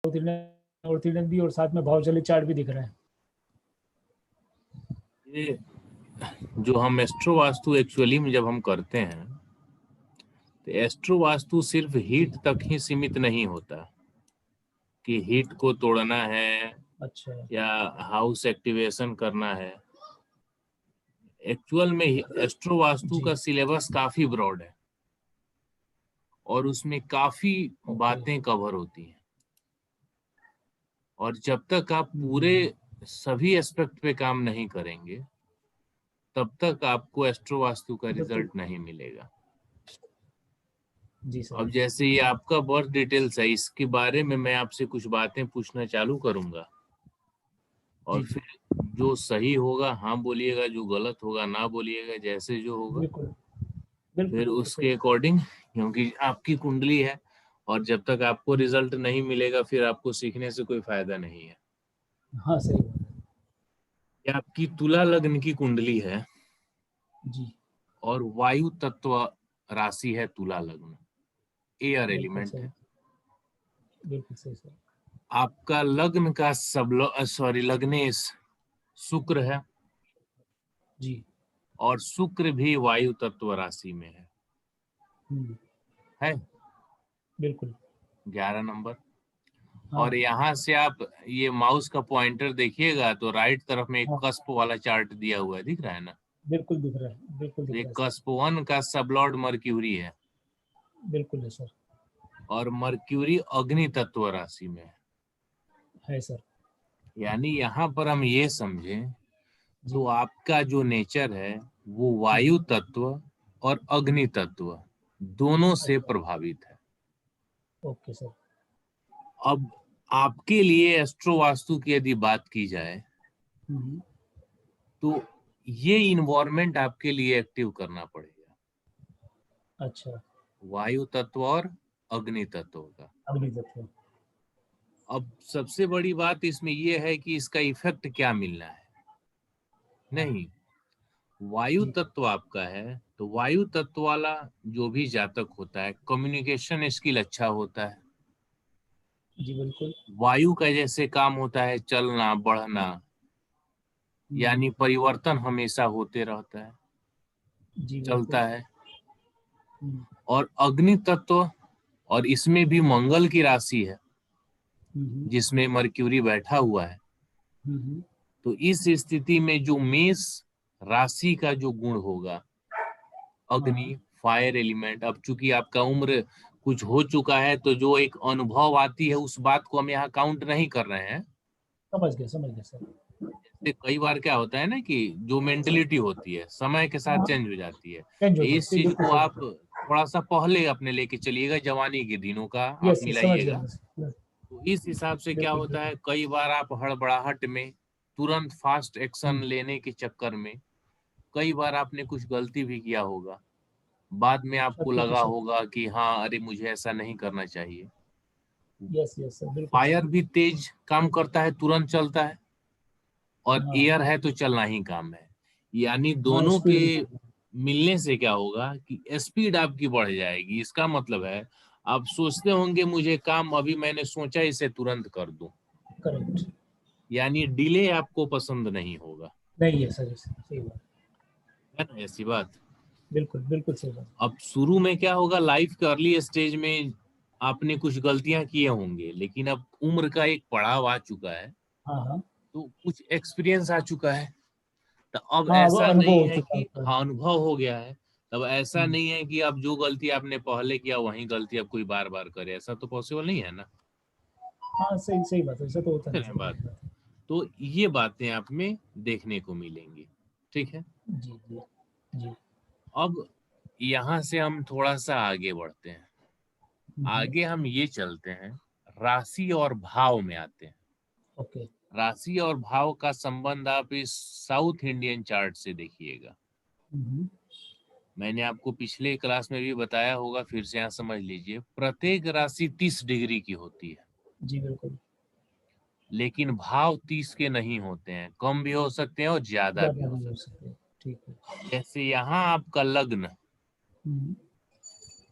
North Indian भी और साथ में भावचलित चार्ट भी दिख रहा है। ये जो हम एस्ट्रो वास्तु एक्चुअली में जब हम करते हैं तो एस्ट्रो वास्तु सिर्फ हीट तक ही सीमित नहीं होता कि हीट को तोड़ना है अच्छा, या हाउस एक्टिवेशन करना है। एक्चुअल में एस्ट्रो वास्तु का सिलेबस काफी ब्रॉड है और उसमें काफी बातें कवर होती हैं, और जब तक आप पूरे सभी एस्पेक्ट पे काम नहीं करेंगे तब तक आपको एस्ट्रो वास्तु का रिजल्ट नहीं मिलेगा। जी सर। अब जैसे ये आपका बर्थ डिटेल्स है, इसके बारे में मैं आपसे कुछ बातें पूछना चालू करूंगा और फिर जो सही होगा हाँ बोलिएगा, जो गलत होगा ना बोलिएगा, जैसे जो होगा फिर उसके अकॉर्डिंग, क्योंकि आपकी कुंडली है और जब तक आपको रिजल्ट नहीं मिलेगा फिर आपको सीखने से कोई फायदा नहीं है। हाँ सही बात है। ये आपकी तुला लग्न की कुंडली है जी, और वायु तत्व राशि है तुला लग्न, एयर एलिमेंट है। बिल्कुल सही सर। आपका लग्न का लग्नेश शुक्र है जी, और शुक्र भी वायु तत्व राशि में है बिल्कुल 11 नंबर। हाँ। और यहाँ से आप ये माउस का पॉइंटर देखिएगा तो राइट तरफ में एक हाँ, कस्प वाला चार्ट दिया हुआ है, दिख रहा है ना? बिल्कुल दिख रहा है, बिल्कुल दिख ये रहा है सर। कस्प 1 का सबलॉर्ड मर्क्यूरी है बिल्कुल है सर। और मर्क्यूरी अग्नि तत्व राशि में है सर। यानी यहाँ पर हम ये समझें तो आपका जो नेचर है वो वायु तत्व और अग्नि तत्व दोनों से प्रभावित है। Okay sir. अब आपके लिए एस्ट्रो वास्तु की यदि बात की जाए तो ये इन्वायरमेंट आपके लिए एक्टिव करना पड़ेगा। अच्छा, वायु तत्व और अग्नि तत्व का। अग्नि तत्व। अब सबसे बड़ी बात इसमें यह है कि इसका इफेक्ट क्या मिलना है। नहीं, वायु तत्व आपका है तो वायु तत्व वाला जो भी जातक होता है कम्युनिकेशन स्किल अच्छा होता है। जी बिल्कुल। वायु का जैसे काम होता है चलना बढ़ना, यानी परिवर्तन हमेशा होते रहता है, जी बिल्कुल। चलता है। और अग्नि तत्व, और इसमें भी मंगल की राशि है जिसमें मर्क्यूरी बैठा हुआ है, तो इस स्थिति में जो मेष राशि का जो गुण होगा अग्नि फायर एलिमेंट, अब चूंकि आपका उम्र कुछ हो चुका है तो जो एक अनुभव आती है उस बात को हम यहाँ काउंट नहीं कर रहे हैं। समझ गया सर। जैसे कई बार क्या होता है ना कि जो मेंटलिटी होती है समय के साथ चेंज हो जाती है, चेंज हो इस जाती है, चीज बिल्कुल को सही। आप थोड़ा सा पहले अपने लेके चलिएगा, जवानी के दिनों का आप यस यस, समझ गया मिलाइएगा। मैं। तो इस हिसाब से क्या बिल्कुल होता है, बिल्कुल। कई बार आप हड़बड़ाहट में तुरंत फास्ट एक्शन हम्म, लेने के चक्कर में कई बार आपने कुछ गलती भी किया होगा, बाद में आपको लगा 100%। होगा कि हाँ अरे मुझे ऐसा नहीं करना चाहिए। यस यस सर, बिल्कुल फायर सर। भी तेज काम करता है, तुरंत चलता है, और हाँ एयर है तो चलना ही काम है। यानी हाँ, दोनों के स्पीड भी। मिलने से क्या होगा कि स्पीड आपकी बढ़ जाएगी। इसका मतलब है आप सोचते होंगे मुझे काम अभी मैंने सोचा इसे तुरंत कर दूं, करेक्ट। यानी डिले आपको पसंद नहीं होगा। नहीं है सर, सही बात। है ना ऐसी बात? बिल्कुल बिल्कुल सही बात। अब शुरू में क्या होगा, लाइफ के अर्ली स्टेज में आपने कुछ गलतियां किए होंगे, लेकिन अब उम्र का एक पड़ाव आ चुका है हाँ हाँ तो कुछ एक्सपीरियंस आ चुका है, तो अब हाँ, वो ऐसा अनुभव नहीं हो है चुका है कि आपका। हाँ अनुभव हो गया है। तब ऐसा हम्म, नहीं है कि अब जो गलती आपने पहले किया वही गलती अब कोई बार बार करे, ऐसा तो पॉसिबल नहीं है ना। हाँ सही सही बात है, ऐसा तो होता समझ है रहे हैं सर, बात? वही बात है। तो ये बातें आप में देखने को मिलेंगी। ठीक है, जी जी जी। अब यहाँ से हम थोड़ा सा आगे बढ़ते हैं। हम्म, आगे हम ये चलते हैं, राशि और भाव में आते हैं। ओके। राशि और भाव का संबंध आप इस साउथ इंडियन चार्ट से देखिएगा। हम्म, मैंने आपको पिछले क्लास में भी बताया होगा, फिर से यहाँ समझ लीजिए। प्रत्येक राशि 30 डिग्री की होती है, जी बिल्कुल। लेकिन भाव 30 के नहीं होते हैं, कम भी हो सकते हैं और ज्यादा भी ज़्यादा हो नहीं हो सकते सकते। ठीक है। हैं। जैसे यहाँ आपका लग्न हम्म,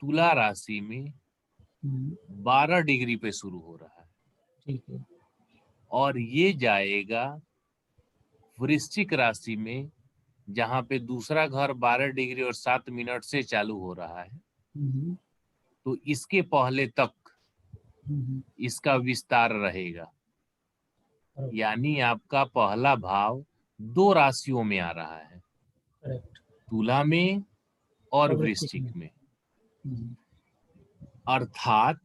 तुला राशि में हम्म, 12 डिग्री पे शुरू हो रहा है, ठीक है। और ये जाएगा वृश्चिक राशि में, जहां पे दूसरा घर 12 डिग्री और 7 मिनट से चालू हो रहा है। हम्म, तो इसके पहले तक हम्म, इसका विस्तार रहेगा। करेक्ट, यानी आपका पहला भाव 2 राशियों में आ रहा है, करेक्ट। तुला में और और वृश्चिक वृश्चिक में। में। हम्म, अर्थात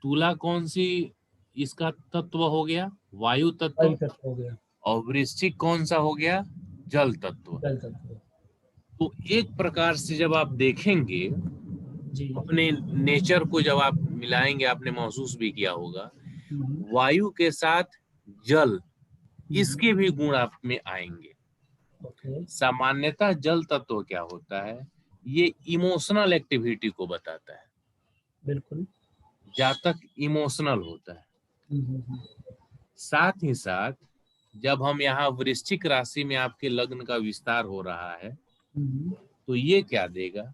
तुला कौन सी इसका तत्व हो गया? वायु वायु तत्व। तत्व हो गया, और वृश्चिक कौन सा हो गया? जल तत्व। जल तत्व। तो एक प्रकार से जब आप देखेंगे जी। अपने नेचर को, जब आप मिलाएंगे, आपने महसूस भी किया होगा, हम्म, वायु के साथ जल, हम्म, इसके भी गुण आप में आएंगे। ओके। सामान्यतः जल तत्व क्या होता है? ये इमोशनल एक्टिविटी को बताता है, बिल्कुल। जातक इमोशनल होता है। हम्म, साथ ही साथ जब हम यहाँ वृश्चिक राशि में आपके लग्न का विस्तार हो रहा है, हम्म, तो ये क्या देगा?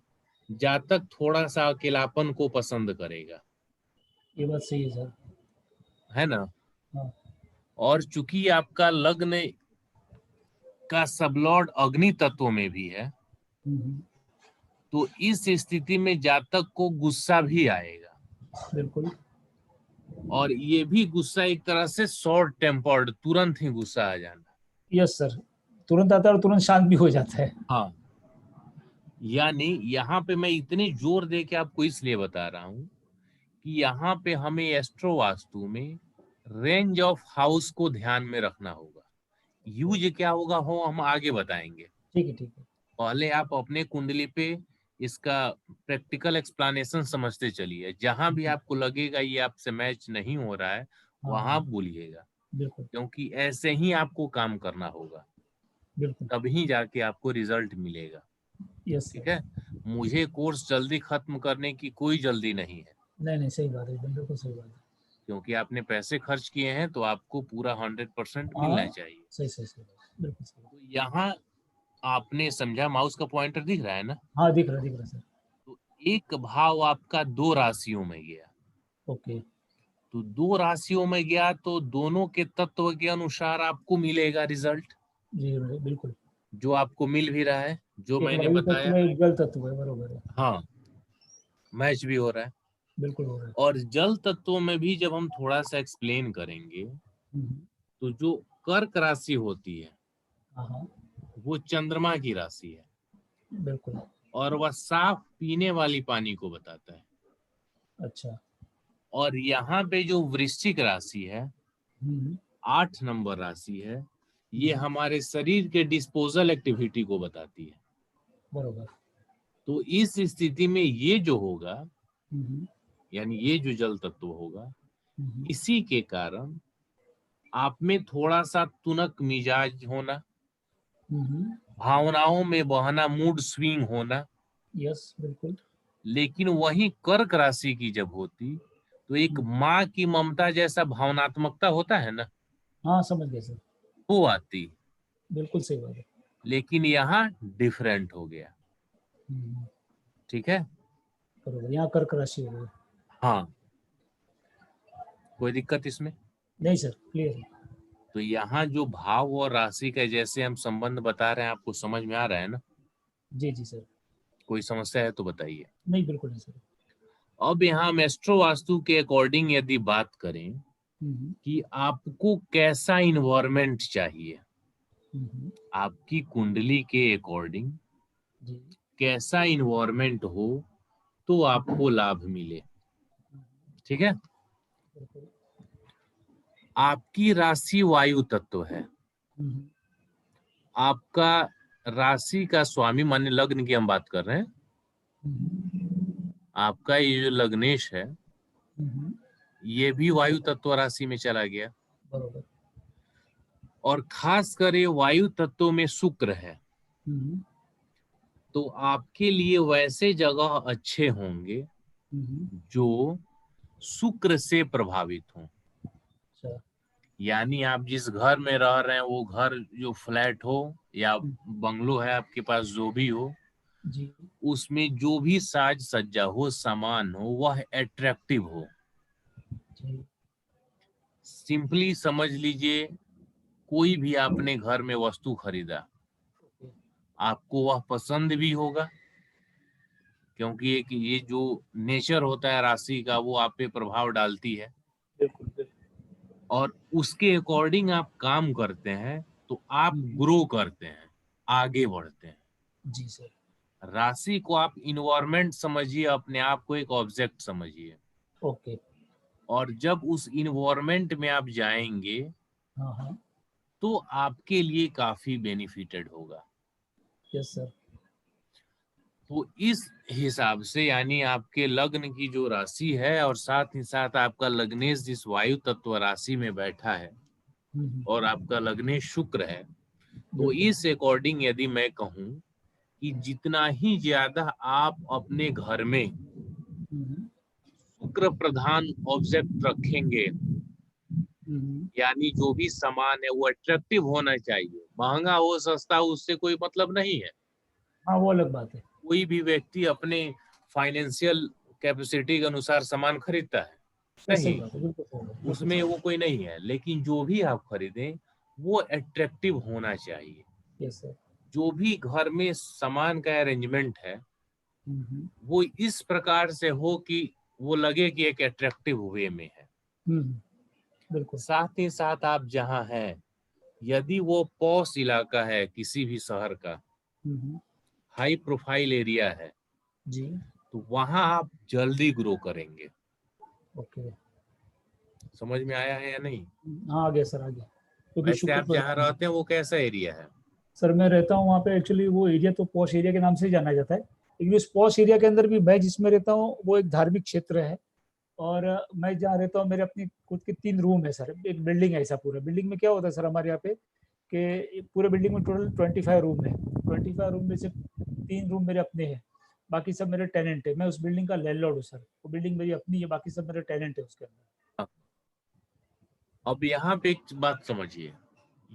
जातक थोड़ा सा अकेलापन को पसंद करेगा, ये बात सही है सर। है ना? हाँ। और चूंकि आपका लग्न का सबलॉर्ड अग्नि तत्व में भी है, हम्म, तो इस स्थिति में जातक को गुस्सा भी आएगा। बिल्कुल। और ये भी गुस्सा एक तरह से शॉर्ट टेम्पर्ड, तुरंत ही गुस्सा आ जाना। यस सर, तुरंत आता है और तुरंत शांत भी हो जाता है। हाँ, यानी यहाँ पे मैं इतनी जोर दे के आपको इसलिए बता रहा हूँ कि यहाँ पे हमें एस्ट्रो वास्तु में रेंज ऑफ हाउस को ध्यान में रखना होगा। यूज क्या होगा हो हम आगे बताएंगे। ठीक है, ठीक है। पहले आप अपने कुंडली पे इसका प्रैक्टिकल एक्सप्लेनेशन समझते चलिए। जहां भी आपको लगेगा ये आपसे मैच नहीं हो रहा है, वहां हाँ, आप बोलिएगा, बिल्कुल, क्योंकि ऐसे ही आपको काम करना होगा, बिल्कुल। तभी जाके आपको रिजल्ट मिलेगा। यस ठीक सर। है? मुझे कोर्स जल्दी खत्म करने की कोई जल्दी नहीं है, नहीं, नहीं, सही बात है, एकदम बिल्कुल सही बात है। क्योंकि आपने पैसे खर्च किए हैं तो आपको पूरा 100% मिलना हाँ, चाहिए। सही, सही, सही बात, बिल्कुल सही बात। तो यहाँ आपने समझा, माउस का पॉइंटर दिख रहा है ना? हाँ, दिख रहा है सर। तो एक भाव आपका 2 राशियों में गया, ओके। तो 2 राशियों में गया तो दोनों के तत्व के अनुसार आपको मिलेगा रिजल्ट, जी, बिल्कुल। जो आपको मिल भी रहा है, जो एक मैंने वायु तत्व बताया। है, एक जल तत्व है, बरोबर है। हाँ, मैच भी हो रहा है। बिल्कुल हो रहा है। और जल तत्वों में भी जब हम थोड़ा सा एक्सप्लेन करेंगे, हम्म, तो जो कर्क राशि होती है हाँ, हाँ, वो चंद्रमा की राशि है, बिल्कुल। और वह साफ पीने वाली पानी को बताता है। अच्छा। और यहाँ पे जो वृश्चिक राशि है, हम्म, 8 नंबर राशि है, ये हम्म, हमारे शरीर के डिस्पोजल एक्टिविटी को बताती है। बरोबर। तो इस स्थिति में ये जो होगा, हम्म, यानी ये जो जल तत्व होगा, हम्म, इसी के कारण आप में थोड़ा सा तुनक मिजाज होना, हम्म, भावनाओं में बहना, मूड स्विंग होना। यस, बिल्कुल। लेकिन वही कर्क राशि की जब होती, तो एक हम्म, माँ की ममता जैसा भावनात्मकता होता है ना, हाँ, समझ गए सर। वो आती। बिल्कुल सही बात है। लेकिन यहाँ डिफरेंट हो गया। हम्म, ठीक है? बरोबर, यहाँ कर्क राशि हो गई। हाँ, कोई दिक्कत इसमें? नहीं सर, क्लियर है। तो यहाँ जो भाव और राशि का जैसे हम संबंध बता रहे हैं, आपको समझ में आ रहा है ना? जी, जी सर। कोई समस्या है तो बताइए। नहीं, बिल्कुल नहीं सर। अब यहाँ हम एस्ट्रो वास्तु के अकॉर्डिंग यदि बात करें हम्म, कि आपको कैसा इन्वायरमेंट चाहिए, हम्म, आपकी कुंडली के अकॉर्डिंग जी। कैसा इन्वायरमेंट हो तो आपको लाभ मिले। ठीक है? बिल्कुल। आपकी राशि वायु तत्व है, हम्म, आपका राशि का स्वामी, मान्य लग्न की हम बात कर रहे हैं, हम्म, आपका ये जो लग्नेश है, हम्म, ये भी वायु तत्व राशि में चला गया। बरोबर। और खास कर ये वायु तत्व में शुक्र है, हम्म, तो आपके लिए वैसे जगह अच्छे होंगे हम्म, जो शुक्र से प्रभावित हों। अच्छा। यानी आप जिस घर में रह रहे हैं, वो घर जो फ्लैट हो या हम्म, बंगलो है आपके पास, जो भी हो, जी, उसमें जो भी साज सज्जा हो, सामान हो, वह अट्रैक्टिव हो। जी। सिंपली समझ लीजिए, कोई भी आपने घर में वस्तु खरीदा, आपको वह पसंद भी होगा, क्योंकि एक ये जो नेचर होता है राशि का वो आप पे प्रभाव डालती है, बिल्कुल बिल्कुल। और उसके अकॉर्डिंग आप काम करते हैं तो आप ग्रो करते हैं, आगे बढ़ते हैं। जी सर। राशि को आप इन्वायरमेंट समझिए, अपने आप को एक ऑब्जेक्ट समझिए, ओके। और जब उस इन्वायरमेंट में आप जाएंगे हाँ हाँ। तो आपके लिए काफी बेनिफिटेड होगा। Yes sir. तो इस हिसाब से यानी आपके लग्न की जो राशि है और साथ ही साथ आपका लग्नेश जिस वायु तत्व राशि में बैठा है और आपका लग्नेश शुक्र है, तो बिल्कुल। इस अकॉर्डिंग यदि मैं कहूं कि जितना ही ज्यादा आप अपने घर में शुक्र प्रधान ऑब्जेक्ट रखेंगे, यानी जो भी सामान है वो अट्रैक्टिव होना चाहिए, महंगा हो सस्ता हो उससे कोई मतलब नहीं है। हाँ वो अलग बात है। कोई भी व्यक्ति अपने फाइनेंशियल कैपेसिटी के अनुसार सामान खरीदता है, सही सही, बात है, बिल्कुल सही बात है, उसमें वो कोई नहीं है, लेकिन जो भी आप खरीदें वो अट्रैक्टिव होना चाहिए। Yes sir. जो भी घर में सामान का अरेंजमेंट है वो इस प्रकार से हो कि वो लगे कि एक अट्रैक्टिव वे में है। बिल्कुल। साथ ही साथ आप जहाँ हैं, यदि वो पॉश इलाका है किसी भी शहर का, हाई प्रोफाइल एरिया है, जी। तो वहां आप जल्दी ग्रो करेंगे। ओके। समझ में आया है या नहीं? हाँ आ गया सर, आ गया। क्योंकि वैसे शुक्र आप जहाँ प्रधान है। रहते हैं वो कैसा एरिया है? सर मैं रहता हूँ वहाँ पे, एक्चुअली वो एरिया तो पॉश एरिया के नाम से ही जाना जाता है, लेकिन उस पॉश एरिया के अंदर भी मैं जिसमें रहता हूँ वो एक धार्मिक क्षेत्र है। और मैं जहाँ रहता हूँ मेरे अपनी खुद के 3 रूम है सर, एक बिल्डिंग है ऐसा। पूरा बिल्डिंग में क्या होता है सर हमारे यहाँ पे कि पूरे बिल्डिंग में टोटल 25 रूम है। 25 रूम में से 3 रूम मेरे अपने हैं, बाकी सब मेरे टेनेंट है। मैं उस बिल्डिंग का लैंडलॉर्ड हूँ सर, वो बिल्डिंग मेरी अपनी है, बाकी सब मेरे टेनेंट है उसके अंदर। अब यहाँ पे एक बात समझिए,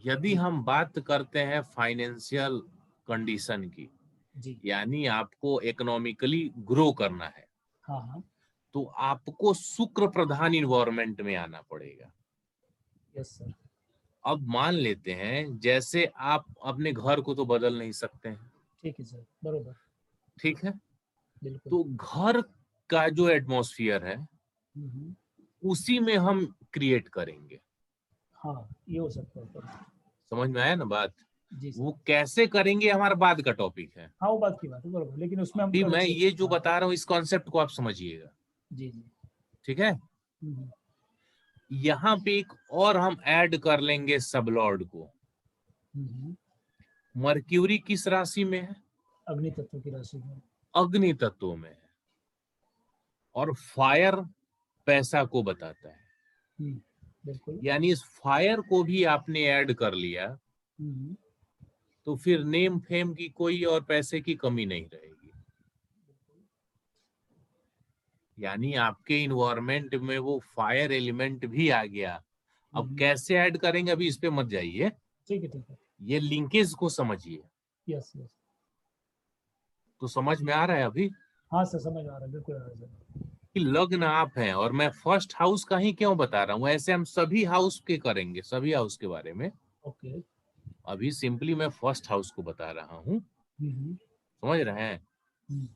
यदि हम बात करते हैं फाइनेंशियल कंडीशन की, जी। यानी आपको इकोनॉमिकली ग्रो करना है, हाँ हाँ। तो आपको शुक्र प्रधान इन्वायरमेंट में आना पड़ेगा। Yes sir. अब मान लेते हैं, जैसे आप अपने घर को तो बदल नहीं सकते हैं, ठीक है सर, बरोबर। ठीक है, बिल्कुल। तो घर का जो एटमॉस्फेयर है उसी में हम क्रिएट करेंगे। हाँ ये हो सकता है सर। समझ में आया ना बात? जी वो सर। कैसे करेंगे हमारा बाद का टॉपिक है। हाँ वो बात की बात है, बरोबर, लेकिन उसमें हम अभी कर मैं ये सकते जो हैं। हाँ। बता रहा हूँ इस कॉन्सेप्ट को आप समझिएगा, जी जी। ठीक है। हम्म, यहाँ पे एक और हम ऐड कर लेंगे सबलॉर्ड को। हम्म। मर्क्यूरी किस राशि में है? अग्नि तत्व की राशि में। अग्नि तत्व में है, और फायर पैसा को बताता है, बिल्कुल। यानी इस फायर को भी आपने ऐड कर लिया हम्म, तो फिर नेम फेम की कोई और पैसे की कमी नहीं रहेगी। यानी आपके इन्वायरमेंट में वो फायर एलिमेंट भी आ गया। अब कैसे ऐड करेंगे अभी इस पे मत जाइए, ठीक है ठीक है। ये लिंकेज को समझिए। Yes yes. तो समझ में आ रहा है अभी हाँ सर समझ आ रहा है, बिल्कुल आ रहा है सर। कि लग्न आप हैं, और मैं फर्स्ट हाउस का ही क्यों बता रहा हूँ, ऐसे हम सभी हाउस के करेंगे, सभी हाउस के बारे में। ओके। अभी सिंपली मैं फर्स्ट हाउस को बता रहा हूँ, समझ रहे हैं।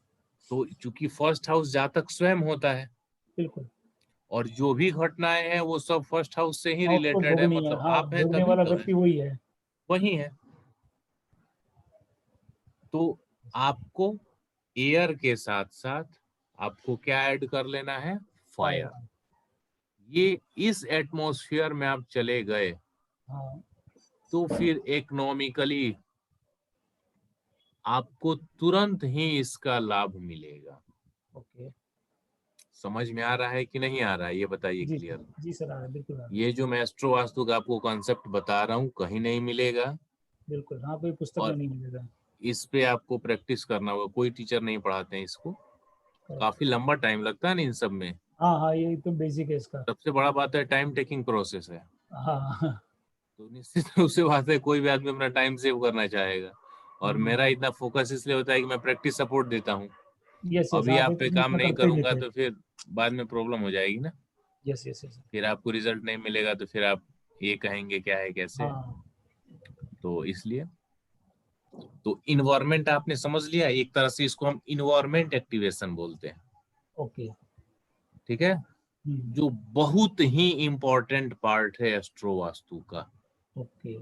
तो चूंकि फर्स्ट हाउस जातक स्वयं होता है, बिल्कुल। और जो भी घटनाएं हैं वो सब फर्स्ट हाउस से ही हाँ उसको रिलेटेड है, भोगनी है, मतलब हाँ आप हैं भोगने तभी वाला तो है, व्यक्ति वही है। वही है। तो आपको एयर के साथ साथ आपको क्या ऐड कर लेना है? फायर। फायर। ये इस एटमॉस्फेयर में आप चले गए हाँ। तो फिर इकोनॉमिकली आपको तुरंत ही इसका लाभ मिलेगा। ओके। समझ में आ रहा है कि नहीं आ रहा है, ये बताइए जी क्लियर। जी सर, आ रहा है, बिल्कुल आ रहा है। ये जो मैं एस्ट्रो वास्तु का आपको कॉन्सेप्ट बता रहा हूँ कहीं नहीं मिलेगा, बिल्कुल हाँ, कोई पुस्तक में और नहीं मिलेगा। इस पे आपको प्रैक्टिस करना होगा, कोई टीचर नहीं पढ़ाते हैं इसको, करेक्ट। काफी लंबा टाइम लगता है ना इन सब में। हाँ हाँ, ये तो बेसिक है इसका। सबसे बड़ा बात है टाइम टेकिंग प्रोसेस है। हाँ हाँ। तो निश्चित रूप से बात है, कोई भी आदमी अपना टाइम सेव करना चाहेगा, और मेरा इतना फोकस इसलिए होता है कि मैं प्रैक्टिस सपोर्ट देता हूँ। यस यस, अभी हाँ आप फिर पे तुम काम इतना नहीं करते ही नहीं करूंगा थे। तो फिर बाद में प्रॉब्लम हो जाएगी ना। Yes yes yes. फिर आपको रिजल्ट नहीं मिलेगा तो फिर आप ये कहेंगे क्या है कैसे। हाँ तो इसलिए तो इन्वायरमेंट आपने समझ लिया, एक तरह से इसको हम इन्वायरमेंट एक्टिवेशन बोलते हैं। ओके। ठीक है, जो बहुत ही इंपॉर्टेंट पार्ट है एस्ट्रो वास्तु का, ओके।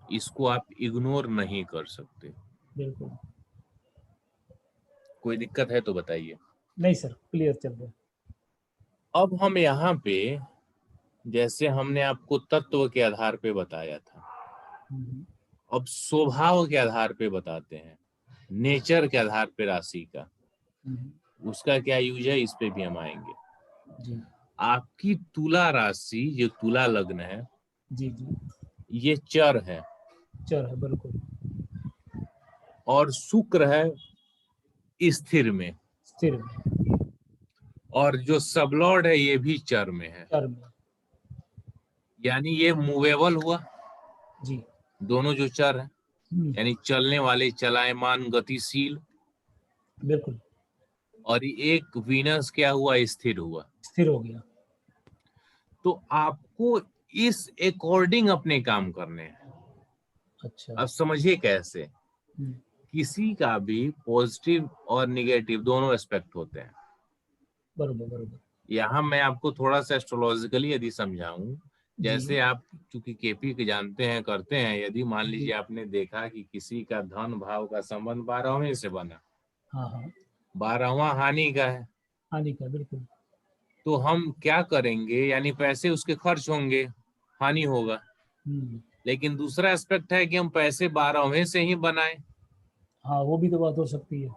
इसको आप इग्नोर नहीं कर सकते। बिल्कुल। कोई दिक्कत है तो बताइए। नहीं सर, क्लियर चल रहा है। अब हम यहाँ पे जैसे हमने आपको तत्व के आधार पे बताया था, अब स्वभाव के आधार पे बताते हैं, नेचर के आधार पे राशि का, उसका क्या यूज है इस पे भी हम आएंगे। जी आपकी तुला राशि जो तुला लग्न है, जी जी। ये चर है चल है बिल्कुल। और शुक्र है स्थिर में, स्थिर में। और जो सबलॉर्ड है ये भी चर में है, चर में। यानी ये मूवेबल हुआ। जी। दोनों जो चर है यानी चलने वाले, चलायमान, गतिशील। बिल्कुल। और एक वीनस क्या हुआ, स्थिर हुआ। स्थिर हो गया। तो आपको इस अकॉर्डिंग अपने काम करने हैं। अच्छा। अब समझिए कैसे, किसी का भी पॉजिटिव और निगेटिव दोनों एस्पेक्ट होते हैं। बरोबर बरोबर। यहाँ मैं आपको थोड़ा सा एस्ट्रोलॉजिकली यदि समझाऊं, जैसे जी आप चूंकि केपी के जानते हैं करते हैं, यदि मान जी। लीजिए आपने देखा कि किसी का धन भाव का संबंध 12वें से बना, हाँ हाँ। 12वां हानि का है, हानि का बिल्कुल। तो हम क्या करेंगे, यानी पैसे उसके खर्च होंगे, हानि होगा। लेकिन दूसरा एस्पेक्ट है कि हम पैसे 12वें से ही बनाएं, हाँ वो भी तो बात हो सकती है।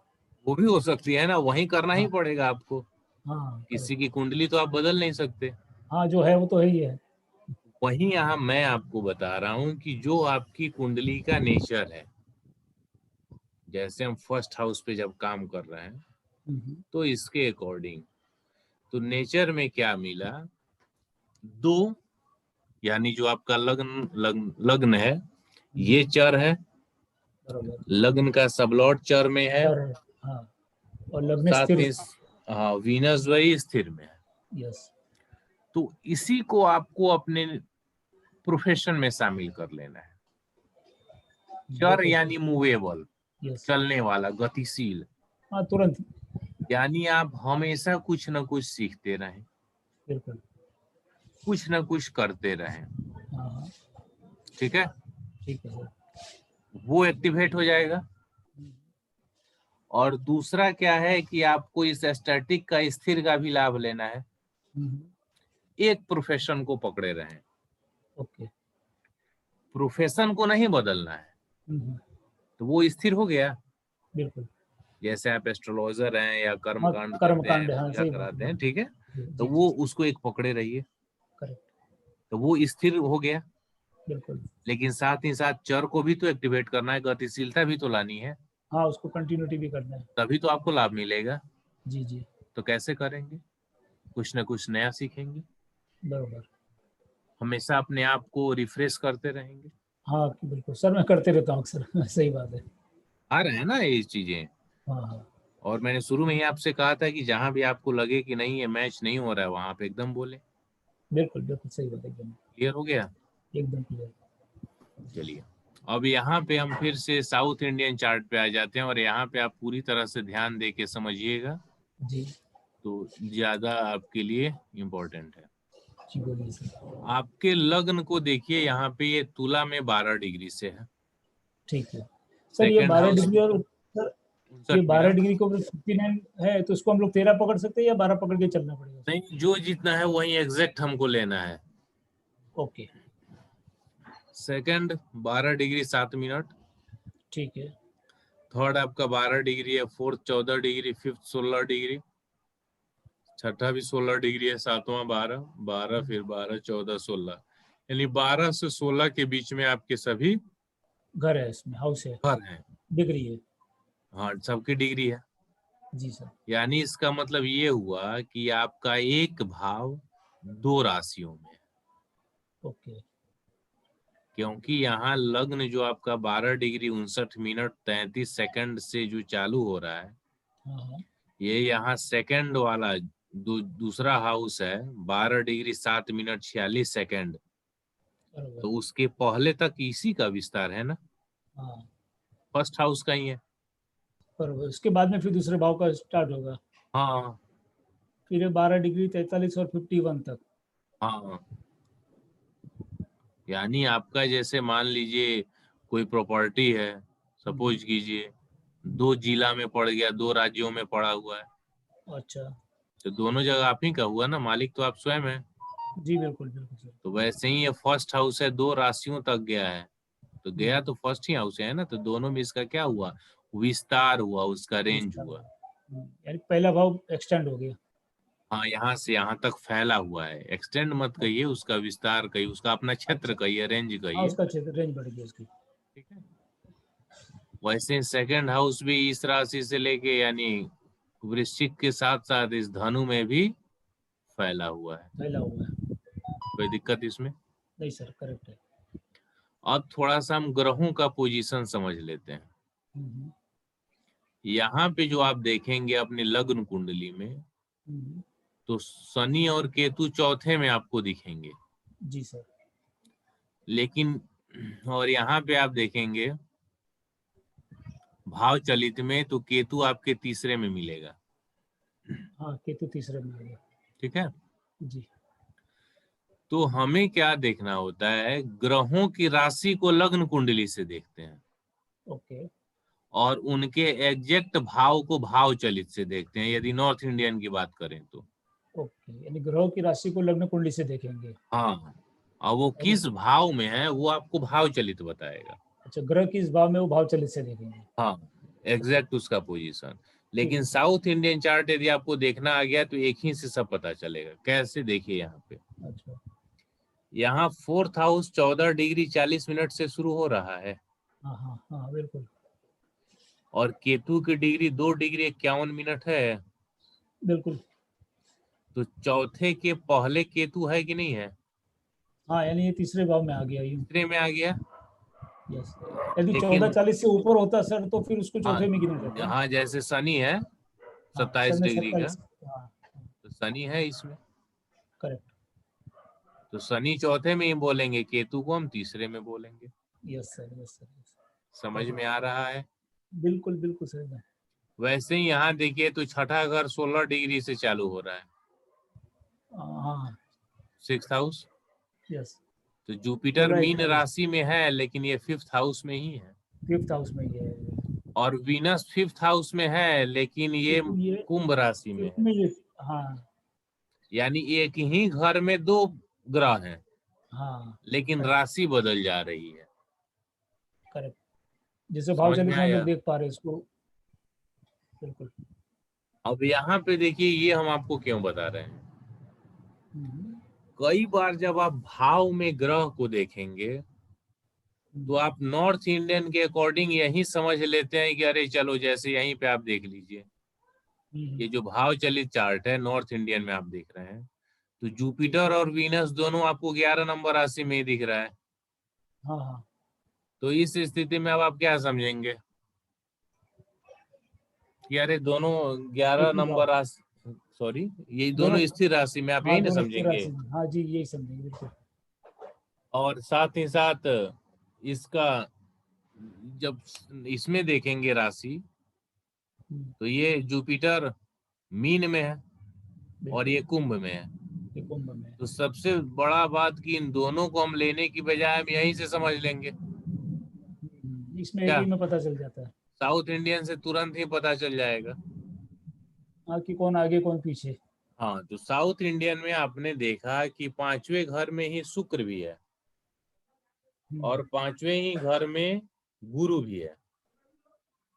वो भी हो सकती है ना, वही करना ही हाँ पड़ेगा आपको। हाँ किसी करेक्ट। की कुंडली तो आप बदल नहीं सकते। हाँ जो है वो तो है ही है। वही यहाँ मैं आपको बता रहा हूँ कि जो आपकी कुंडली का नेचर है, जैसे हम फर्स्ट हाउस पे जब काम कर रहे हैं तो इसके अकॉर्डिंग, तो नेचर में क्या मिला, दो, यानी जो आपका लग्न लग्न है ये चर है, बरोबर। लग्न का सबलॉर्ड चर में है, चर है। हाँ। और लग्न साथ स्थिर। में हाँ वीनस वही स्थिर में है। यस। तो इसी को आपको अपने प्रोफेशन में शामिल कर लेना है। चर यानी मूवेबल, यस। चलने वाला, गतिशील, हाँ तुरंत। यानी आप हमेशा कुछ न कुछ सीखते रहें, बिल्कुल। कुछ न कुछ करते रहें। हाँ हाँ। ठीक है, ठीक है सर। वो एक्टिवेट हो जाएगा। और दूसरा क्या है कि आपको इस स्टैटिक का, स्थिर का भी लाभ लेना है। एक प्रोफेशन को पकड़े रहें, ओके। प्रोफेशन को नहीं बदलना है, तो वो स्थिर हो गया। बिल्कुल। जैसे आप एस्ट्रोलॉजर हैं या कर्म हाँ कांड कर्म करते हैं, कांड, हाँ पूजा सही बात कराते है। हैं, ठीक है, जी तो जी वो जी। उसको एक पकड़े रहिए, करेक्ट। तो वो स्थिर हो गया। बिल्कुल। लेकिन साथ ही साथ चर को भी तो एक्टिवेट करना है, गतिशीलता भी तो लानी है, हाँ उसको कंटिन्यूटी भी करना है। तभी तो आपको लाभ मिलेगा। जी जी। तो कैसे करेंगे, कुछ ना कुछ नया सीखेंगे, बरोबर। हमेशा अपने आप को रिफ्रेश करते रहेंगे। हाँ बिल्कुल सर, मैं करते रहता हूँ अक्सर। सही बात है। आ रहे हैं ना ये चीजें। हाँ हाँ। और मैंने शुरू में ही आपसे कहा था कि जहां भी आपको लगे कि नहीं ये मैच नहीं हो रहा है, वहां पे एकदम बोले। बिल्कुल बिल्कुल सही बात है, एकदम क्लियर हो गया। एकदम क्लियर। चलिए, अब यहाँ पे हम फिर से साउथ इंडियन चार्ट पे आ जाते हैं, और यहाँ पे आप पूरी तरह से ध्यान दे के समझिएगा, जी तो ज्यादा आपके लिए इम्पोर्टेंट है। जी बोलिए सर। आपके लग्न को देखिए, यहाँ पे ये तुला में 12 डिग्री से है, ठीक है सर। ये सेकेंड 12 हाउस डिग्री और सर, ये 12 59 मिनट। डिग्री को 59 है तो इसको हम लोग 13 पकड़ सकते हैं या 12 पकड़ के चलना पड़ेगा? नहीं, जो जितना है वही एग्जैक्ट हमको लेना है। ओके। सेकंड 12 डिग्री 7 मिनट, ठीक है। थर्ड आपका 12 डिग्री है, फोर्थ 14 डिग्री, फिफ्थ 16 डिग्री, छठा भी 16 डिग्री है, सातवां 12, 12 फिर 12 14 16, यानी 12 से 16 के बीच में आपके सभी घर है, इसमें हाउस है, घर हैं। डिग्री है। हाँ, सबकी डिग्री है। जी सर। यानी इसका मतलब ये हुआ कि आपका एक भाव दो राशियों में है, ओके। क्योंकि यहाँ लग्न जो आपका 12 डिग्री 59 मिनट 33 सेकंड से जो चालू हो रहा है, हाँ हाँ। ये यहाँ सेकंड वाला दूसरा हाउस है 12 डिग्री 7 मिनट 46 सेकंड, तो उसके पहले तक इसी का विस्तार है ना। हाँ, फर्स्ट हाउस का ही है। पर उसके बाद में फिर दूसरे भाव का स्टार्ट होगा। हाँ फिर 12 डिग्री 43 और 51 तक। हाँ, यानी आपका जैसे मान लीजिए कोई प्रॉपर्टी है, सपोज कीजिए 2 जिला में पड़ गया, 2 राज्यों में पड़ा हुआ है, अच्छा, तो दोनों जगह आप ही का हुआ ना, मालिक तो आप स्वयं है। जी बिल्कुल बिल्कुल सर। तो वैसे ही ये फर्स्ट हाउस है, 2 राशियों तक गया है, तो गया तो फर्स्ट ही हाउस है ना, तो दोनों में इसका क्या हुआ, विस्तार हुआ, उसका रेंज विस्तार हुआ। होगा। यानी पहला भाव एक्सटेंड हो गया। हाँ, यहाँ से यहाँ तक फैला हुआ है। एक्सटेंड मत कहिए, उसका विस्तार कहिए, उसका अपना क्षेत्र अच्छा, कहिए, रेंज हाँ, कहिए। उसका क्षेत्र रेंज बढ़ गया उसकी। ठीक है। वैसे सेकंड हाउस भी इस राशि से लेके यानी वृश्चिक के साथ साथ इस धनु में भी फैला हुआ है। फैला हुआ है। कोई दिक्कत इसमें? नहीं सर, करेक्ट है। अब थोड़ा सा हम ग्रहों का पोजीशन समझ लेते हैं। हम्म, यहाँ पे जो आप देखेंगे अपनी लग्न कुंडली में, हम्म, तो शनि और केतु चौथे में आपको दिखेंगे, जी सर। लेकिन और यहाँ पे आप देखेंगे भाव चलित में तो केतु आपके तीसरे में मिलेगा। हाँ, केतु तीसरे में आ गया। ठीक है। जी। तो हमें क्या देखना होता है, ग्रहों की राशि को लग्न कुंडली से देखते हैं ओके। और उनके एग्जैक्ट भाव को भाव चलित से देखते हैं, यदि नॉर्थ इंडियन की बात करें तो। ओके, यानी ग्रहों की राशि को लग्न कुंडली से देखेंगे। हाँ, और वो यानी किस भाव में है वो आपको भाव चलित बताएगा। अच्छा, ग्रह किस भाव में वो भाव चलित से देखेंगे। हाँ, एग्जैक्ट उसका पोजीशन। ठीक लेकिन है। साउथ इंडियन चार्ट यदि आपको देखना आ गया तो एक ही से सब पता चलेगा। कैसे, देखिए यहाँ पे, अच्छा। यहाँ फोर्थ हाउस 14 डिग्री 40 मिनट से शुरू हो रहा है हाँ हाँ हाँ, बिल्कुल और केतु की डिग्री 2 डिग्री 51 मिनट है। बिल्कुल। तो चौथे के पहले केतु है कि नहीं है? हाँ, यानी ये तीसरे भाव में आ गया यूं। तीसरे में आ गया। यस। यदि लेकिन 14-40 से ऊपर होता सर तो फिर उसको हाँ, चौथे में गिना जाता ना। हाँ जैसे शनि है हाँ, 27 सन डिग्री का, 27। हाँ, तो शनि है इसमें, करेक्ट। तो शनि चौथे में ही बोलेंगे, केतु को हम तीसरे में बोलेंगे। Yes sir, yes sir, yes. समझ में आ रहा है? बिल्कुल बिल्कुल सर। वैसे ही यहाँ देखिए तो छठा घर 16 डिग्री से चालू हो रहा है, हाँ। Six house. यस। तो जुपिटर पूरा एक मीन हाउस राशि में है, लेकिन ये फिफ्थ हाउस में ही है। फिफ्थ हाउस में ही है। और वीनस फिफ्थ हाउस में है, लेकिन ये लेकिन ये कुंभ राशि में है। इसमें ये, हाँ यानी एक ही घर में 2 ग्रह हैं, हाँ, लेकिन करेक्ट राशि बदल जा रही है। करेक्ट। जैसे भाव समझ में चलित में हम लोग आया? देख पा रहे हैं इसको। बिल्कुल। अब यहाँ पे देखिए, ये हम आपको क्यों बता रहे हैं। हम्म, कई बार जब आप भाव में ग्रह को देखेंगे तो आप नॉर्थ इंडियन के अकॉर्डिंग यही समझ लेते हैं कि अरे चलो, जैसे यहीं पे आप देख लीजिए, ये जो भाव चलित चार्ट है नॉर्थ इंडियन में आप देख रहे हैं, तो जी। जुपिटर और वीनस दोनों आपको 11 नंबर राशि में ही दिख रहा है। हाँ हाँ। तो इस स्थिति में अब आप क्या समझेंगे कि अरे दोनों 11 एक ही नंबर भाव। राशि, सॉरी, ये दोनों। दोनों स्थिर राशि में, आप हाँ, यही ना दोनों स्थिर समझेंगे। राशि में, हाँ जी, यही समझेंगे बिल्कुल। और साथ ही साथ इसका जब इसमें देखेंगे राशि, तो ये जुपिटर मीन में है और बिल्कुल। ये कुंभ में है। ये कुंभ में है। तो सबसे बड़ा बात कि इन दोनों को हम लेने की बजाय हम यहीं से समझ लेंगे। इसमें एक क्या, ही में पता चल जाता है। साउथ इंडियन से तुरंत ही पता चल जाएगा। हाँ, कि कौन आगे कौन पीछे। हाँ, तो साउथ इंडियन में आपने देखा कि 5वें घर में ही शुक्र भी है और 5वें ही घर में गुरु भी है।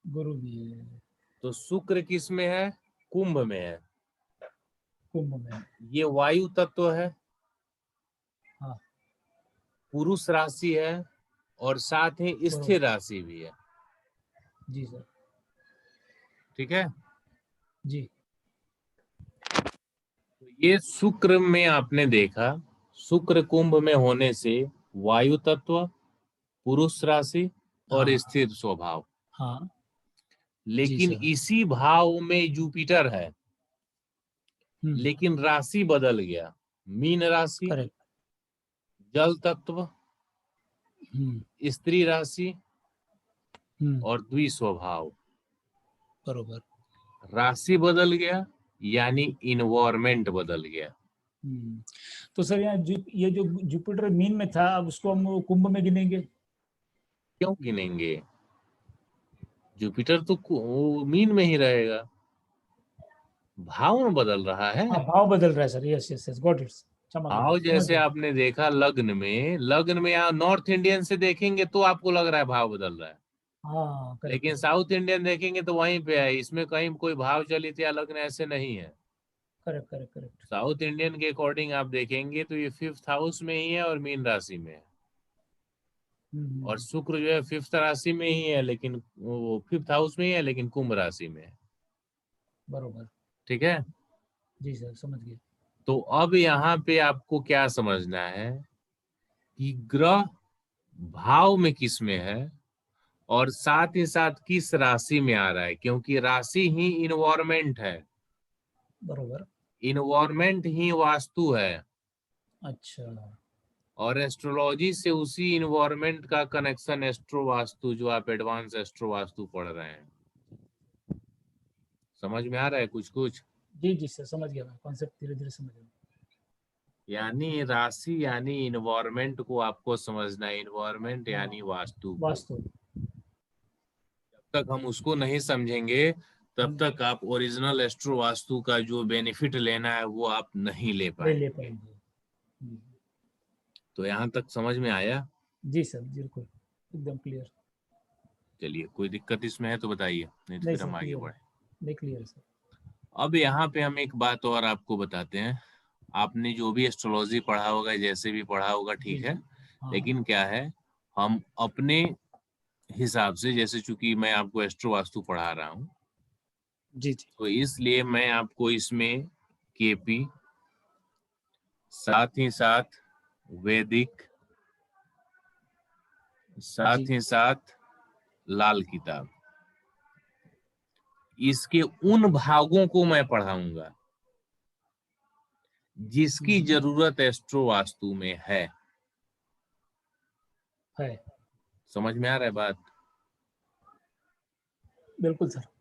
गुरु भी है। तो शुक्र किस में है? कुंभ में है। कुंभ में। ये वायु तत्व है, हाँ पुरुष राशि है और साथ ही बरोबर। स्थिर राशि भी है। जी सर। ठीक है। जी। तो ये शुक्र में आपने देखा, शुक्र कुंभ में होने से वायु तत्व, पुरुष राशि और हाँ स्थिर स्वभाव। हाँ। जी लेकिन सर। इसी भाव में जुपिटर है लेकिन राशि बदल गया। मीन राशि, करेक्ट। जल तत्व, स्त्री राशि और द्विस्वभाव। बरोबर। राशि बदल गया यानी इन्वायरमेंट बदल गया। तो सर यहाँ ये जो जुपिटर मीन में था, अब उसको हम कुंभ में गिनेंगे? क्यों गिनेंगे? जुपिटर तो मीन में ही रहेगा, भाव में बदल रहा है। हाँ, भाव बदल रहा है sir. Yes yes yes, got it. भाव जैसे आपने देखा लग्न में यहाँ नॉर्थ इंडियन से देखेंगे तो आपको लग रहा है भाव बदल रहा है। हाँ, लेकिन साउथ इंडियन देखेंगे तो वहीं पे है, इसमें कहीं कोई भाव चलित या लग्न ऐसे नहीं है। Correct correct correct. South Indian के अकॉर्डिंग आप देखेंगे तो ये 5th हाउस में ही है और मीन राशि में है। और शुक्र जो है 5th राशि में ही है, लेकिन वो 5th हाउस में ही है, लेकिन कुंभ राशि में है। बरोबर। ठीक है, जी सर, समझ गए। तो अब यहाँ पे आपको क्या समझना है कि ग्रह भाव में किस में है और साथ ही साथ किस राशि में आ रहा है, क्योंकि राशि ही इन्वायरमेंट है, बरोबर। इन्वायरमेंट ही वास्तु है। अच्छा। और एस्ट्रोलॉजी से उसी इन्वायरमेंट का कनेक्शन एस्ट्रो वास्तु, जो आप एडवांस एस्ट्रो वास्तु पढ़ रहे हैं। समझ में आ रहा है कुछ कुछ? जी जी सर, समझ गया मैं, कॉन्सेप्ट धीरे धीरे समझ गया। यानी राशि यानी इन्वायरमेंट को आपको समझना है, इन्वायरमेंट यानी वास्तु। वास्तु। जब तक हम उसको नहीं समझेंगे तब तक आप ओरिजिनल एस्ट्रो वास्तु का जो बेनिफिट लेना है वो आप नहीं ले ले पाएंगे। पाएंगे। तो यहाँ तक समझ में आया? जी सर, बिल्कुल एकदम क्लियर। चलिए, कोई दिक्कत इसमें है तो बताइए, नहीं तो नहीं फिर सर, हम आगे क्लियर है। बढ़े। नहीं, क्लियर है सर। अब यहाँ पे हम एक बात और आपको बताते हैं। आपने जो भी एस्ट्रोलॉजी पढ़ा होगा, जैसे भी पढ़ा होगा, जी ठीक जी। है, हाँ। लेकिन क्या है, हम अपने हिसाब से, जैसे चूंकि मैं आपको एस्ट्रो वास्तु पढ़ा रहा हूँ, जी जी। तो इसलिए मैं आपको इसमें केपी, साथ ही साथ वैदिक, साथ जी। ही साथ लाल किताब, इसके उन भागों को मैं पढ़ाऊंगा जिसकी जरूरत एस्ट्रो वास्तु में है। समझ में आ रहा है बात? बिल्कुल सर।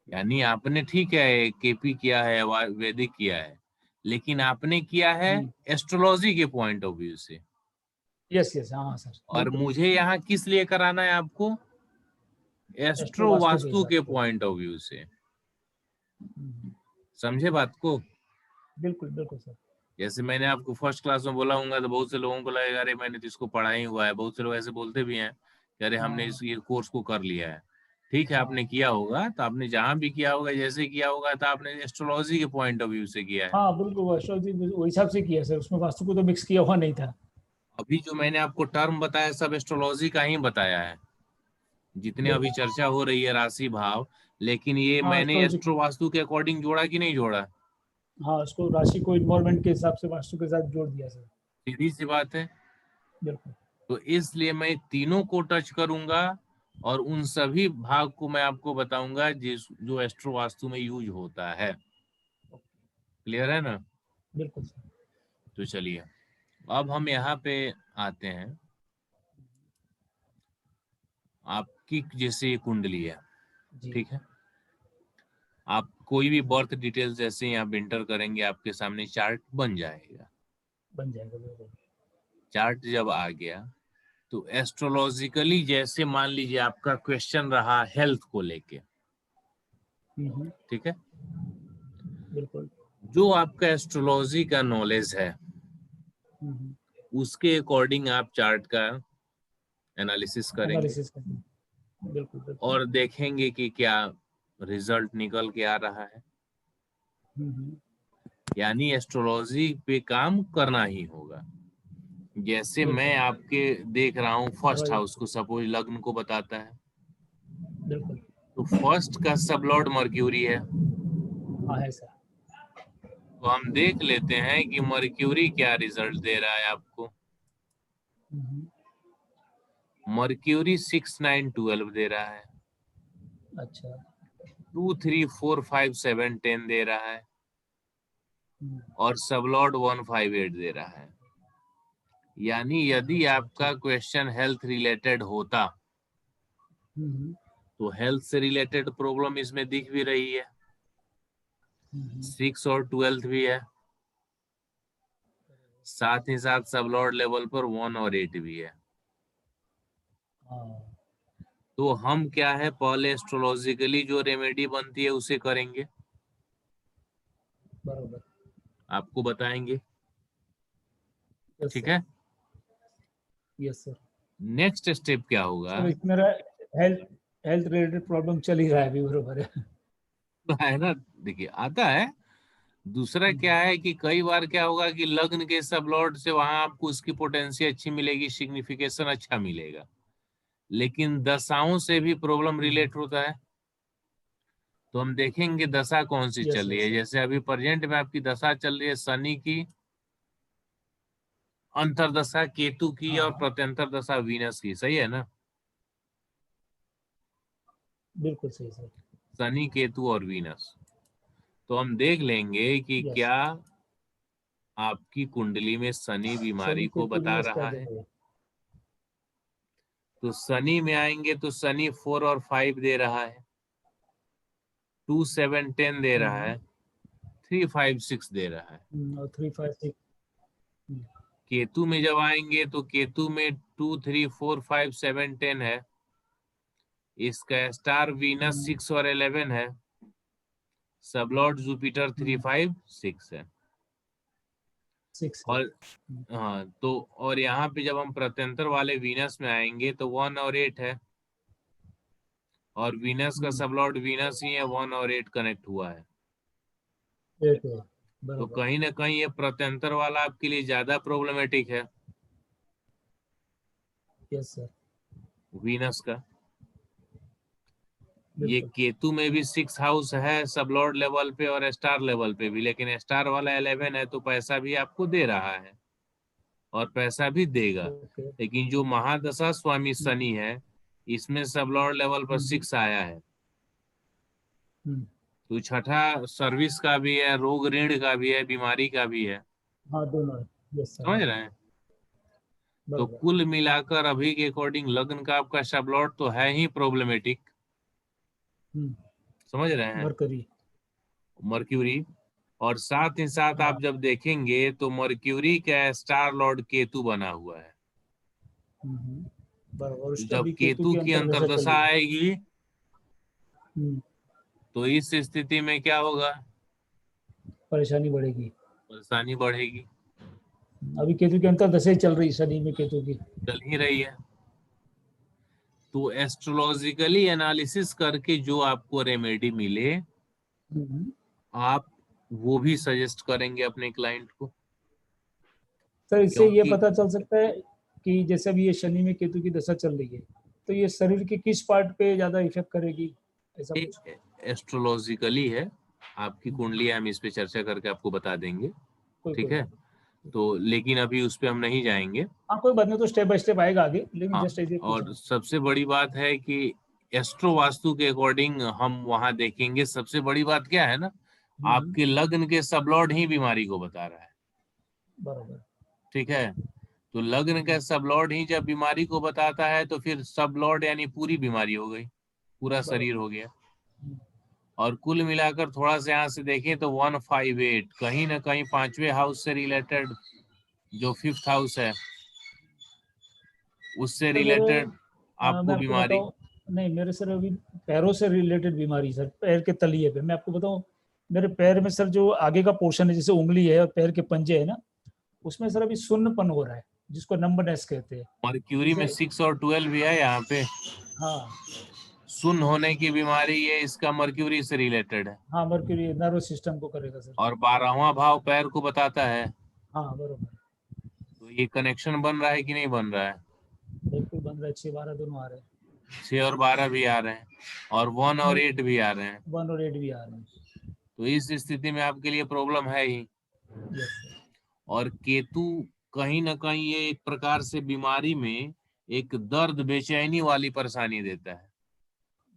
यानी आपने ठीक है केपी किया है, वैदिक किया है, लेकिन आपने किया है एस्ट्रोलॉजी के पॉइंट ऑफ व्यू से। यस यस, हाँ सर, और बिल्कुल। मुझे यहाँ किस लिए कराना है आपको? एस्ट्रो एस्ट्रो वास्तु के वास्तु हिसाब के से। पॉइंट ऑफ व्यू से। समझे बात को? बिल्कुल बिल्कुल सर। जैसे मैंने आपको फर्स्ट क्लास में बोला हूँ तो बहुत से लोगों को लगेगा अरे मैंने तो इसको पढ़ा ही हुआ है। बहुत से लोग ऐसे बोलते भी हैं कि अरे हमने इस ये कोर्स को कर लिया है। ठीक है, आपने किया होगा, तो आपने जहां भी किया होगा, जैसे किया होगा, तो आपने एस्ट्रोलॉजी के पॉइंट ऑफ व्यू से किया है। हाँ बिल्कुल, वो एस्ट्रोलॉजी वो हिसाब से किया सर, उसमें वास्तु को तो मिक्स किया हुआ नहीं था। अभी जो मैंने आपको टर्म बताया सब एस्ट्रोलॉजी का ही बताया है, जितने अभी बिल्कुल। चर्चा हो रही है राशि भाव, लेकिन ये हाँ, मैंने एस्ट्रोलॉजी। एस्ट्रो वास्तु के अकॉर्डिंग जोड़ा कि नहीं जोड़ा? हाँ, उसको राशि को इन्वॉल्वमेंट के हिसाब से वास्तु के साथ जोड़ दिया सर। सीधी सी बात है। बिल्कुल। तो इसलिए मैं तीनों को टच करूंगा और उन सभी भाग को मैं आपको बताऊंगा जो एस्ट्रो वास्तु में यूज होता है। क्लियर है ना? बिल्कुल सर। तो चलिए, अब हम यहाँ पे आते हैं। आपकी जैसे ये कुंडली है, जी। ठीक है, आप कोई भी बर्थ डिटेल्स जैसे ही आप इंटर करेंगे आपके सामने चार्ट बन जाएगा। बन जाएगा, बिल्कुल। चार्ट जब आ गया तो एस्ट्रोलॉजिकली, जैसे मान लीजिए आपका क्वेश्चन रहा हेल्थ को लेके, ठीक है, बिल्कुल। जो आपका एस्ट्रोलॉजी का नॉलेज है उसके अकॉर्डिंग आप चार्ट का एनालिसिस करेंगे एनालिसिस करना। बिल्कुल बिल्कुल। और देखेंगे कि क्या रिजल्ट निकल के आ रहा है। यानी एस्ट्रोलॉजी पे काम करना ही होगा। जैसे बिल्कुल मैं आपके देख रहा हूँ फर्स्ट भाई। हाउस को, सपोज लग्न को बताता है, बिल्कुल। तो फर्स्ट का सब लॉर्ड मर्क्यूरी है। हाँ है सर। तो हम देख लेते हैं कि मर्क्यूरी क्या रिजल्ट दे रहा है आपको। मर्क्यूरी 6, 9, 12 दे रहा है। अच्छा। 2, 3, 4, 5, 7, 10 दे रहा है। और सबलॉर्ड 158 दे रहा है। यानी यदि आपका क्वेश्चन हेल्थ रिलेटेड होता तो हेल्थ से रिलेटेड प्रॉब्लम इसमें दिख भी रही है, 6 और 12 भी है, साथ ही साथ सबलॉर्ड लेवल पर 1 और 8 भी है। तो हम क्या है, पहले एस्ट्रोलॉजिकली जो रेमेडी बनती है उसे करेंगे, बराबर, आपको बताएंगे। यस ठीक सर, है, यस सर। नेक्स्ट स्टेप क्या होगा? सर इसमें मेरा हेल्थ हेल्थ रिलेटेड प्रॉब्लम चल ही रहा है अभी, बरोबर है। है ना, देखिए आता है। दूसरा क्या है कि कई बार क्या होगा कि लग्न के सब लॉर्ड से वहां आपको उसकी पोटेंसी अच्छी मिलेगी, सिग्निफिकेशन अच्छा मिलेगा, लेकिन दशाओं से भी प्रॉब्लम रिलेट होता है। तो हम देखेंगे दशा कौन सी यस चल रही यस है। सर। जैसे अभी प्रेजेंट में आपकी दशा चल रही है शनि की, अंतरदशा केतु की, हाँ और हाँ, प्रत्यंतर दशा वीनस की, सही है ना? बिल्कुल सही सर। शनि केतु और वीनस। तो हम देख लेंगे कि यस, क्या आपकी कुंडली में शनि बीमारी शनि को केतु बता भी रहा स्टार्ट है। हो गया। तो शनि में आएंगे तो शनि 4 और 5 दे रहा है, 2 7 10 दे रहा है, 3 5 6 दे रहा है। और 3 5 6। केतु में जब आएंगे तो केतु में 2 3 4 5 7 10 है। इसका स्टार वीनस 6 और 11 है, सबलॉर्ड जुपिटर 3 5 6 है। 6 है। और हाँ, तो और यहाँ पे जब हम प्रत्यंतर वाले वीनस में आएंगे तो 1 और 8 है, और वीनस का सबलॉर्ड वीनस ही है, 1 और 8 कनेक्ट हुआ है। 8 है, तो बराबर। कहीं ना कहीं ये प्रत्यंतर वाला आपके लिए ज्यादा प्रॉब्लमेटिक है, यस सर, वीनस का। ये बिल्कुल। केतु में भी 6 हाउस है सबलॉर्ड लेवल पे और स्टार लेवल पे भी, लेकिन स्टार वाला 11 है तो पैसा भी आपको दे रहा है और पैसा भी देगा। ओके। लेकिन जो महादशा स्वामी शनि है, इसमें सबलॉर्ड लेवल पर 6 आया है। तो छठा सर्विस का भी है, रोग ऋण का भी है, बीमारी का भी है। हाँ, दोनों है। यस सर, समझ हाँ, रहे हैं? तो बराबर। कुल मिलाकर अभी के अकॉर्डिंग लग्न का आपका सबलॉर्ड तो है ही प्रॉब्लमेटिक। समझ रहे हैं? मरकरी। मर्क्यूरी, और साथ ही साथ हाँ, आप जब देखेंगे तो मर्क्यूरी का स्टार लॉर्ड केतु बना हुआ है। बराबर। तो उसका जब भी केतु केतु की की अंतर्दशा चल अंतर्दशा रही है। आएगी हम्म, तो इस स्थिति में क्या होगा? परेशानी बढ़ेगी। परेशानी बढ़ेगी। अभी केतु की अंतर्दशा ही चल रही है, शनि में केतु की। चल ही रही है। तो एस्ट्रोलॉजिकली एनालिसिस करके जो आपको रेमेडी मिले, आप वो भी सजेस्ट करेंगे अपने क्लाइंट को। सर इससे ये क्योंकि पता चल सकता है कि जैसे अभी ये शनि में केतु की दशा चल रही है, तो ये शरीर के किस पार्ट पे ज्यादा इफेक्ट करेगी, ऐसा कुछ? एस्ट्रोलॉजिकली है, आपकी कुंडली हम इस पे चर्चा करके आपको बता देंगे। ठीक कोई है, बात नहीं। तो लेकिन अभी उस पे हम नहीं जाएंगे। हाँ, कोई बात नहीं, तो स्टेप बाय स्टेप आएगा आगे, लेकिन हाँ, जस्ट ऐसे पूछा। और सबसे बड़ी बात है कि एस्ट्रो वास्तु के अकॉर्डिंग हम वहां देखेंगे। सबसे बड़ी बात क्या है ना, आपके लग्न के सबलॉर्ड ही बीमारी को बता रहा है। बराबर। ठीक है, तो लग्न का सबलॉर्ड ही जब बीमारी को बताता है तो फिर सबलॉर्ड यानी पूरी बीमारी हो गई, पूरा शरीर बराबर। हो गया। और कुल मिलाकर थोड़ा सा यहाँ से देखें तो 158 कहीं ना कहीं पांचवें हाउस से रिलेटेड, जो 5th हाउस है उससे सर मेरे रिलेटेड मैं आपको आपको बीमारी। बताऊं, नहीं मेरे सर अभी पैरों से रिलेटेड बीमारी सर, पैर के तलिए पे मैं आपको बताऊं। मेरे पैर में सर जो आगे का पोर्शन है, जैसे उंगली है और पैर के पंजे है ना, उसमें सर अभी सुन्नपन हो रहा है, जिसको नंबरनेस कहते हैं। मर्क्यूरी में जैसे 6 और 12 भी है यहाँ पे। हाँ, सुन्न होने की बीमारी ये इसका मर्क्यूरी से रिलेटेड है। हाँ, मर्क्यूरी नर्वस सिस्टम को करेगा सर। और 12वां भाव पैर को बताता है। हाँ, बरोबर। तो ये कनेक्शन बन रहा है कि नहीं बन रहा है? बिल्कुल बन रहा है, 6 12 दोनों आ रहे हैं। 6 और 12 भी आ रहे हैं, और 1 और नहीं, 8 भी आ रहे हैं। 1 और 8 भी आ रहे हैं। तो इस स्थिति में आपके लिए प्रॉब्लम है ही। Yes sir. और केतु कहीं ना कहीं ये एक प्रकार से बीमारी में एक दर्द बेचैनी वाली परेशानी देता है,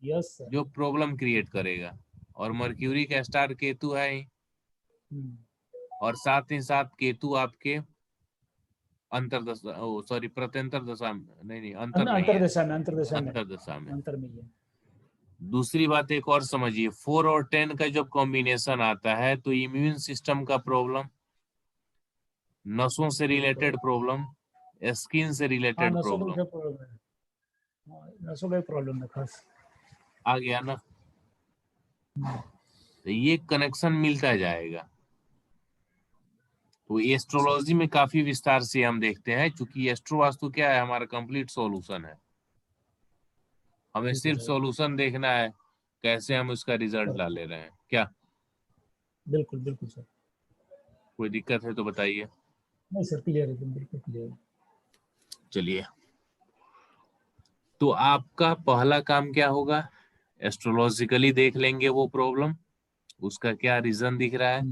यस सर। जो प्रॉब्लम क्रिएट करेगा। और मर्क्यूरी का स्टार केतु है ही। और साथ ही साथ केतु आपके अंतरदशा, सॉरी प्रत्यंतर दशा, नहीं अंतर नहीं है, अंतरदशा में, अंतरदशा में, अंतरदशा में। अंतर में ही है। दूसरी बात एक और समझिए, 4 और 10 का जब कॉम्बिनेशन आता है तो इम्यून सिस्टम का प्रॉब्लम, नसों से रिलेटेड प्रॉब्लम, स्किन से हाँ, रिलेटेड नसों प्रॉब्लम का प्रॉब्लम है। हाँ, नसों का प्रॉब्लम है खास। आ गया ना। तो ये कनेक्शन मिलता जाएगा। तो एस्ट्रोलॉजी में काफी विस्तार से हम देखते हैं, क्योंकि एस्ट्रो वास्तु क्या है, हमारा कंप्लीट सॉल्यूशन है। हमें ठीक है सिर्फ सर। सॉल्यूशन देखना है, कैसे हम उसका रिजल्ट ला ले रहे हैं। क्या बिल्कुल बिल्कुल सर। कोई दिक्कत है तो बताइए। नहीं सर, क्लियर है, बिल्कुल क्लियर है। चलिए, तो आपका पहला काम क्या होगा, एस्ट्रोलॉजिकली देख लेंगे वो प्रॉब्लम, उसका क्या रीजन दिख रहा है,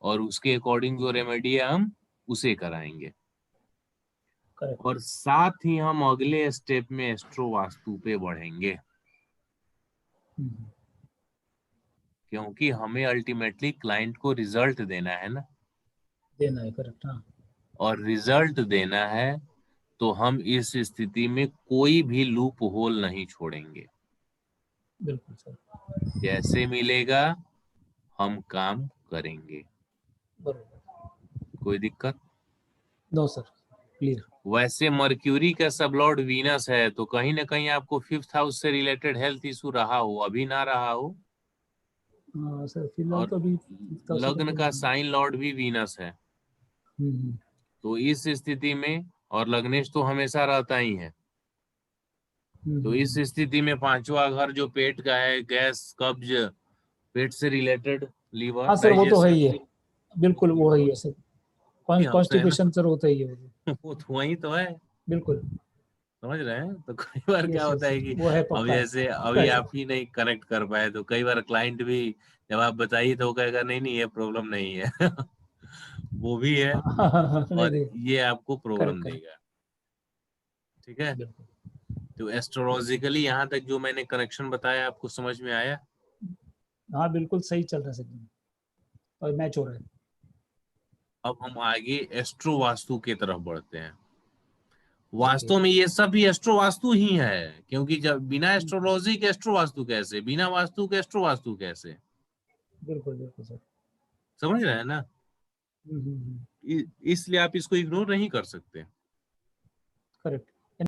और उसके अकॉर्डिंग जो रेमेडी है हम उसे कराएंगे। करेक्ट। और साथ ही हम अगले स्टेप में एस्ट्रो वास्तु पे बढ़ेंगे, क्योंकि हमें अल्टीमेटली क्लाइंट को रिजल्ट देना है ना। देना है, करेक्ट। हाँ, और रिजल्ट देना है तो हम इस स्थिति में कोई भी लूप होल नहीं छोड़ेंगे। बिल्कुल सर। जैसे मिलेगा हम काम करेंगे। बरोबर। कोई दिक्कत? No sir, clear. वैसे मर्क्यूरी का सब लॉर्ड वीनस है, तो कहीं ना कहीं आपको 5th हाउस से रिलेटेड हेल्थ इशू रहा हो, अभी ना रहा हो। हाँ सर, फिलहाल और तो अभी से तो लग्न कोई का नहीं। साइन लॉर्ड भी वीनस है। हम्म, तो इस स्थिति में, और लग्नेश तो हमेशा रहता ही है, तो इस स्थिति में पांचवा घर जो पेट का है, गैस, कब्ज, पेट से रिलेटेड, लीवर, हाँ सर, वो तो है डाइजेशन, ही है। बिल्कुल वो है ही है सर। होते हैं ना। कॉन्स्टिपेशन सर होता ही है वो। वो तो वही तो है, बिल्कुल। समझ रहे हैं। तो कई बार क्या यस होता यस, है कि वो है, अब पक्का है, जैसे पक्का अभी है सर। आप ही नहीं करेक्ट कर पाए, तो कई बार क्लाइंट भी जब आप बताइए तो वो कहेगा नहीं नहीं ये प्रॉब्लम नहीं है। वो भी है, हाँ हाँ हाँ हाँ, नहीं और नहीं। ये आपको करेक्ट प्रॉब्लम करेक्ट। देगा। ठीक है। बिल्कुल। तो एस्ट्रोलॉजिकली यहाँ तक जो मैंने कनेक्शन बताया आपको समझ में आया। हाँ बिल्कुल सही चल रहा है सर, और मैच हो रहा है। अब हम आगे एस्ट्रो वास्तु की तरफ बढ़ते हैं। ओके। वास्तव में ये सब भी एस्ट्रो वास्तु ही है, क्योंकि जब बिना एस्ट्रोलॉजी के एस्ट्रो वास्तु कैसे, बिना वास्तु के एस्ट्रो वास्तु कैसे, बिल्कुल बिल्कुल सर। समझ रहे हैं ना। हम्म, इसलिए आप इसको इग्नोर नहीं कर सकते। करेक्ट।